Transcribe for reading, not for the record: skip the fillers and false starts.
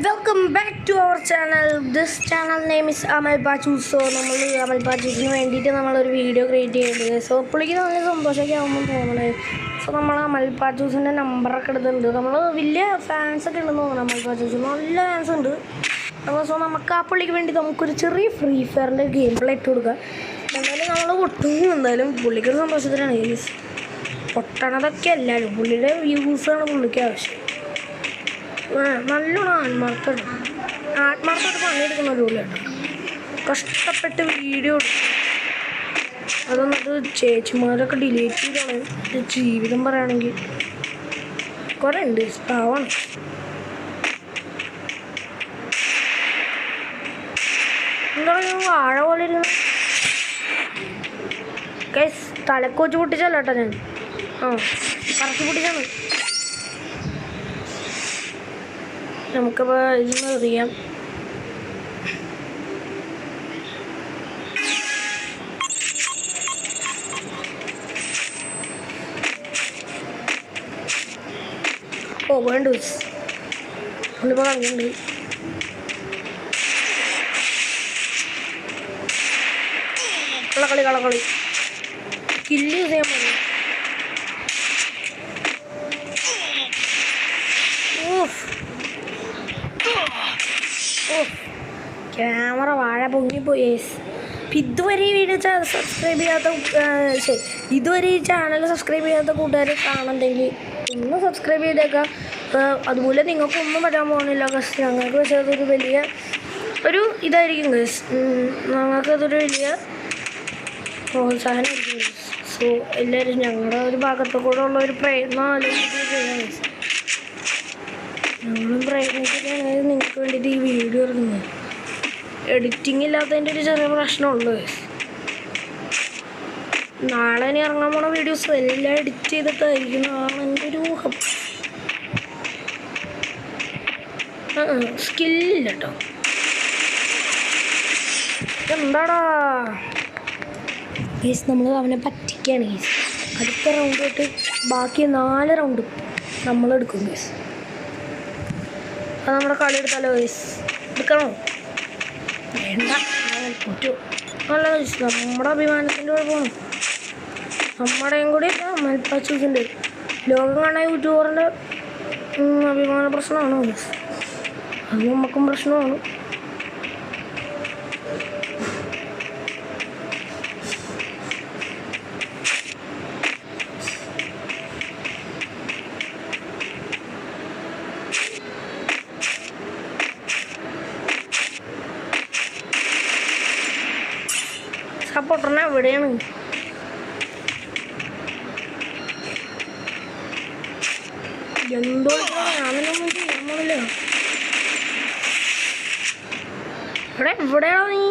Welcome back to our channel. This channel name is Amal Pachu. So, we Amal Pachu's video created. So, we have so Amal Pachu's number. We have fans. So, we free fire gameplay. നല്ലോണം ആത്മാർത്ഥമായിട്ട് പണിയെടുക്കുന്ന ജോലിയാണ്. കഷ്ടപ്പെട്ട് video അതൊന്നത് ചേച്ചിമാരൊക്കെ delete ചെയ്താണ്. ജീവിതം പറയുകയാണെങ്കിൽ കുറേ ഉണ്ട്. പാവാണ്. എന്താണ് വാഴ പോലെ ഇരുന്ന് തലക്ക് വെച്ച് പൊട്ടിച്ചല്ല കേട്ടോ ഞാൻ. കറക്കി പൊട്ടിച്ചാണ്. നമുക്കിപ്പോൾ ഇന്ന് അറിയാം. വേണ്ട നമ്മളിപ്പോൾ കളിക്കുന്നുണ്ട്. കളക്കളി കില്ല് യൂസ് ചെയ്യാൻ മതി. ക്യാമറ വാഴ പൊങ്ങിപ്പോയി. ഇതുവരെ ഈ വീഡിയോ സബ്സ്ക്രൈബ് ചെയ്യാത്ത ഇതുവരെ ഈ ചാനൽ സബ്സ്ക്രൈബ് ചെയ്യാത്ത കൂട്ടുകാർ കാണുന്നുണ്ടെങ്കിൽ ഒന്ന് സബ്സ്ക്രൈബ് ചെയ്തേക്കാം. അതുപോലെ നിങ്ങൾക്കൊന്നും പറ്റാൻ പോകുന്നില്ല. ഞങ്ങൾക്ക് പക്ഷേ അതൊരു വലിയ ഒരു ഇതായിരിക്കും ഗസ്. ഞങ്ങൾക്കതൊരു വലിയ പ്രോത്സാഹനമായിരിക്കും. സോ എല്ലാവരും ഞങ്ങളുടെ ഒരു ഭാഗത്തു കൂടെ ഉള്ള ഒരു പ്രയത്നം ആലോചിച്ചിട്ട് ചെയ്യാം. ഞങ്ങളും പ്രയത്നിച്ചിട്ടാണ് നിങ്ങൾക്ക് വേണ്ടിയിട്ട് ഈ വീഡിയോ ഇറങ്ങുന്നത്. എഡിറ്റിംഗ് ഇല്ലാത്തതിൻ്റെ ഒരു ചെറിയ പ്രശ്നമുള്ളൂ. നാളെ ഇനി ഇറങ്ങാൻ പോണ വീഡിയോസ് എല്ലാം എഡിറ്റ് ചെയ്തിട്ടായിരിക്കുന്നതാണ് എൻ്റെ ഒരു ഊഹം. സ്കില്ലില്ല കേട്ടോ. എന്താടാ ഗൈസ്, നമ്മൾ അവനെ പറ്റിക്കുകയാണ് ഗൈസ്. അടുത്ത റൗണ്ട് തൊട്ട് ബാക്കി 4 റൗണ്ട് നമ്മളെടുക്കും ഗൈസ്. അത് നമ്മുടെ കളി എടുത്താലോ ഗൈസ്? എടുക്കണോ? വേണ്ട, പറ്റുമോ? നല്ല ഗൈസ്, നമ്മുടെ അഭിമാനത്തിൻ്റെ കുഴപ്പമാണ്. നമ്മുടെയും കൂടി അമൽ പാച്ചൂസിൻ്റെ ലോകം കാണാൻ യൂട്യൂബറിൻ്റെ അഭിമാന പ്രശ്നമാണ് ഗൈസ്. അത് നമുക്കും പ്രശ്നമാണ്. സപ്പോർട്ടറിനെ എവിടെയാണ്? എന്തോ ഞാനൊന്നും ചെയ്യാൻ പോണില്ല. എവിടെയാണോ നീ?